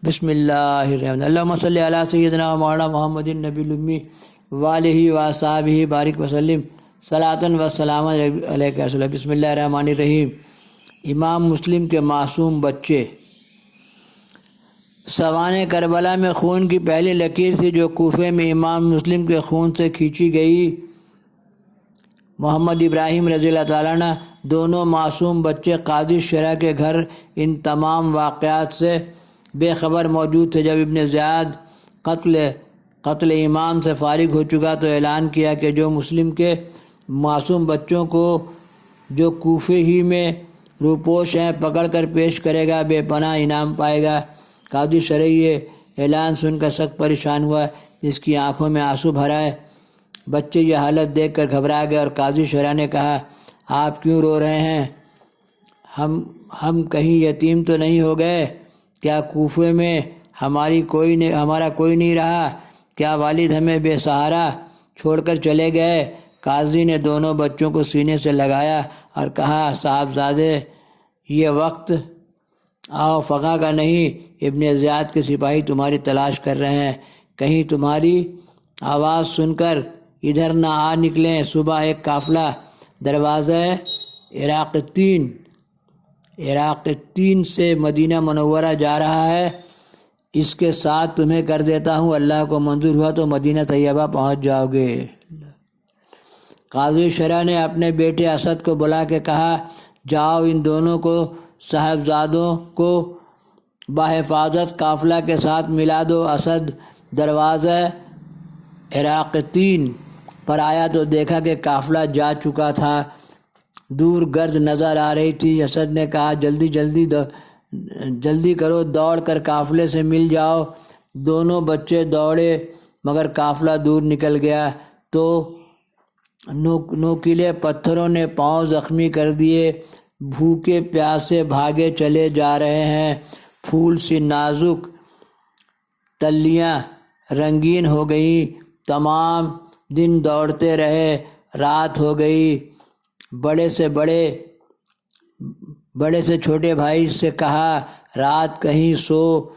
بسم اللہ الرحمن اللہم صلی علی سیدنا و مولانا محمد النبی الامی والہ وصحبہ بارک وسلم صلاۃ و سلام علیک یا رسول اللہ۔ بسم اللہ الرحمن الرحیم۔ امام مسلم کے معصوم بچے۔ سوانح کربلا میں خون کی پہلی لکیر تھی جو کوفے میں امام مسلم کے خون سے کھینچی گئی۔ محمد ابراہیم رضی اللہ تعالیٰ عنہ دونوں معصوم بچے قاضی شرح کے گھر ان تمام واقعات سے بے خبر موجود تھے۔ جب ابن زیاد قتل امام سے فارغ ہو چکا تو اعلان کیا کہ جو مسلم کے معصوم بچوں کو جو کوفے ہی میں روپوش ہیں پکڑ کر پیش کرے گا بے پناہ انعام پائے گا۔ قاضی شرح یہ اعلان سن کر سخت پریشان ہوا، جس کی آنکھوں میں آنسو بھر آئے۔ بچے یہ حالت دیکھ کر گھبرا گئے اور قاضی شرح نے کہا، آپ کیوں رو رہے ہیں؟ ہم کہیں یتیم تو نہیں ہو گئے؟ کیا کوفے میں ہمارا کوئی نہیں رہا؟ کیا والد ہمیں بے سہارا چھوڑ کر چلے گئے؟ قاضی نے دونوں بچوں کو سینے سے لگایا اور کہا، صاحبزادے، یہ وقت آؤ فقہ کا نہیں، ابن زیاد کے سپاہی تمہاری تلاش کر رہے ہیں، کہیں تمہاری آواز سن کر ادھر نہ آ نکلیں۔ صبح ایک قافلہ دروازہ عراقین سے مدینہ منورہ جا رہا ہے، اس کے ساتھ تمہیں کر دیتا ہوں، اللہ کو منظور ہوا تو مدینہ طیبہ پہنچ جاؤ گے۔ قاضی شرح نے اپنے بیٹے اسد کو بلا کے کہا، جاؤ ان دونوں کو صاحبزادوں کو بحفاظت قافلہ کے ساتھ ملا دو۔ اسد دروازہ عراقین پر آیا تو دیکھا کہ قافلہ جا چکا تھا، دور گرد نظر آ رہی تھی۔ اسد نے کہا، جلدی کرو، دوڑ کر قافلے سے مل جاؤ۔ دونوں بچے دوڑے مگر قافلہ دور نکل گیا تو نوکیلے پتھروں نے پاؤں زخمی کر دیے، بھوکے پیاسے بھاگے چلے جا رہے ہیں۔ پھول سی نازک تلیاں رنگین ہو گئیں، تمام دن دوڑتے رہے، رات ہو گئی۔ بڑے سے چھوٹے بھائی سے کہا، رات کہیں سو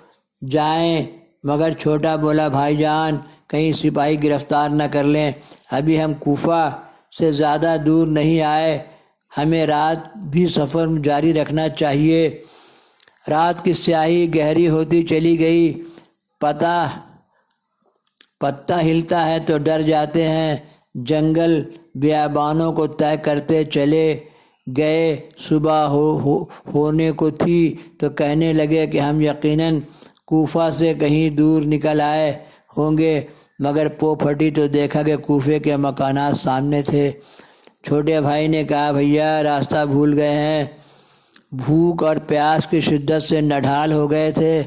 جائیں، مگر چھوٹا بولا، بھائی جان کہیں سپاہی گرفتار نہ کر لیں، ابھی ہم کوفہ سے زیادہ دور نہیں آئے، ہمیں رات بھی سفر جاری رکھنا چاہیے۔ رات کی سیاہی گہری ہوتی چلی گئی، پتا ہلتا ہے تو ڈر جاتے ہیں، جنگل بیابانوں کو طے کرتے چلے گئے۔ صبح ہونے کو تھی تو کہنے لگے کہ ہم یقیناً کوفہ سے کہیں دور نکل آئے ہوں گے، مگر پو پھٹی تو دیکھا کہ کوفے کے مکانات سامنے تھے۔ چھوٹے بھائی نے کہا، بھیا راستہ بھول گئے ہیں، بھوک اور پیاس کی شدت سے نڈھال ہو گئے تھے۔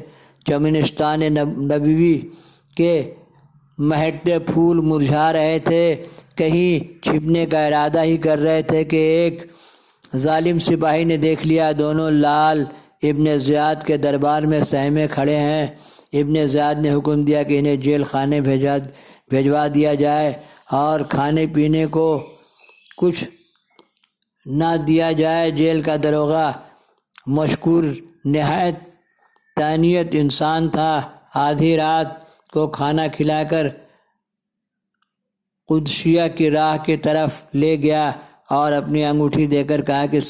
چمنستان نبوی کے مہکتے پھول مرجھا رہے تھے، کہیں چھپنے کا ارادہ ہی کر رہے تھے کہ ایک ظالم سپاہی نے دیکھ لیا۔ دونوں لال ابن زیاد کے دربار میں سہمے کھڑے ہیں۔ ابن زیاد نے حکم دیا کہ انہیں جیل خانے بھیجوا دیا جائے اور کھانے پینے کو کچھ نہ دیا جائے۔ جیل کا داروغہ مشکور نہایت طینت انسان تھا، آدھی رات کو کھانا کھلا کر قدسیہ کی راہ کی طرف لے گیا اور اپنی انگوٹھی دے کر کہا کہ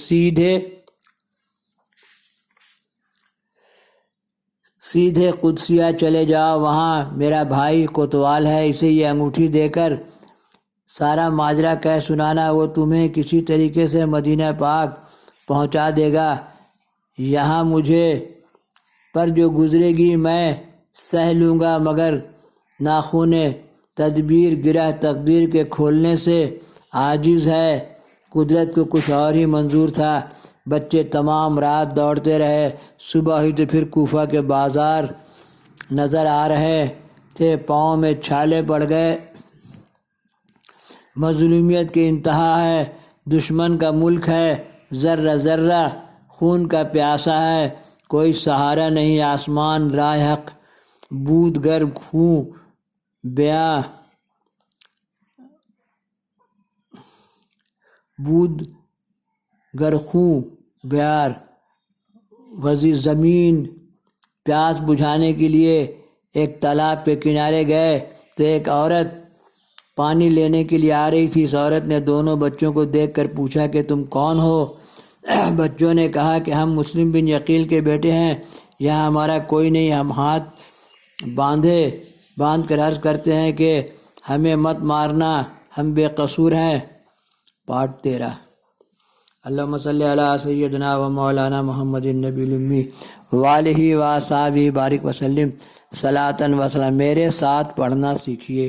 سیدھے قدسیہ چلے جاؤ، وہاں میرا بھائی کوتوال ہے، اسے یہ انگوٹھی دے کر سارا ماجرا کہہ سنانا، وہ تمہیں کسی طریقے سے مدینہ پاک پہنچا دے گا۔ یہاں مجھے پر جو گزرے گی میں سہ لوں گا، مگر ناخن تدبیر گرہ تقدیر کے کھولنے سے عاجز ہے۔ قدرت کو کچھ اور ہی منظور تھا۔ بچے تمام رات دوڑتے رہے، صبح ہوئی تو پھر کوفہ کے بازار نظر آ رہے تھے، پاؤں میں چھالے پڑ گئے۔ مظلومیت کی انتہا ہے، دشمن کا ملک ہے، ذرہ ذرہ خون کا پیاسا ہے، کوئی سہارا نہیں، آسمان راہ حق، بود گر خوں بیار وزی زمین پیاس بجھانے کے لیے ایک تالاب کے کنارے گئے تو ایک عورت پانی لینے کے لیے آ رہی تھی۔ اس عورت نے دونوں بچوں کو دیکھ کر پوچھا کہ تم کون ہو؟ بچوں نے کہا کہ ہم مسلم بن یقیل کے بیٹے ہیں، یہاں ہمارا کوئی نہیں، ہم ہاتھ باندھ کر عرض کرتے ہیں کہ ہمیں مت مارنا، ہم بے قصور ہیں۔ پارٹ 13۔ اللہم صلی علی سیدنا و مولانا محمد النبی الامی وآلہ و اصحابہ بارک وسلم صلاۃ و سلام۔ میرے ساتھ پڑھنا سیکھیے۔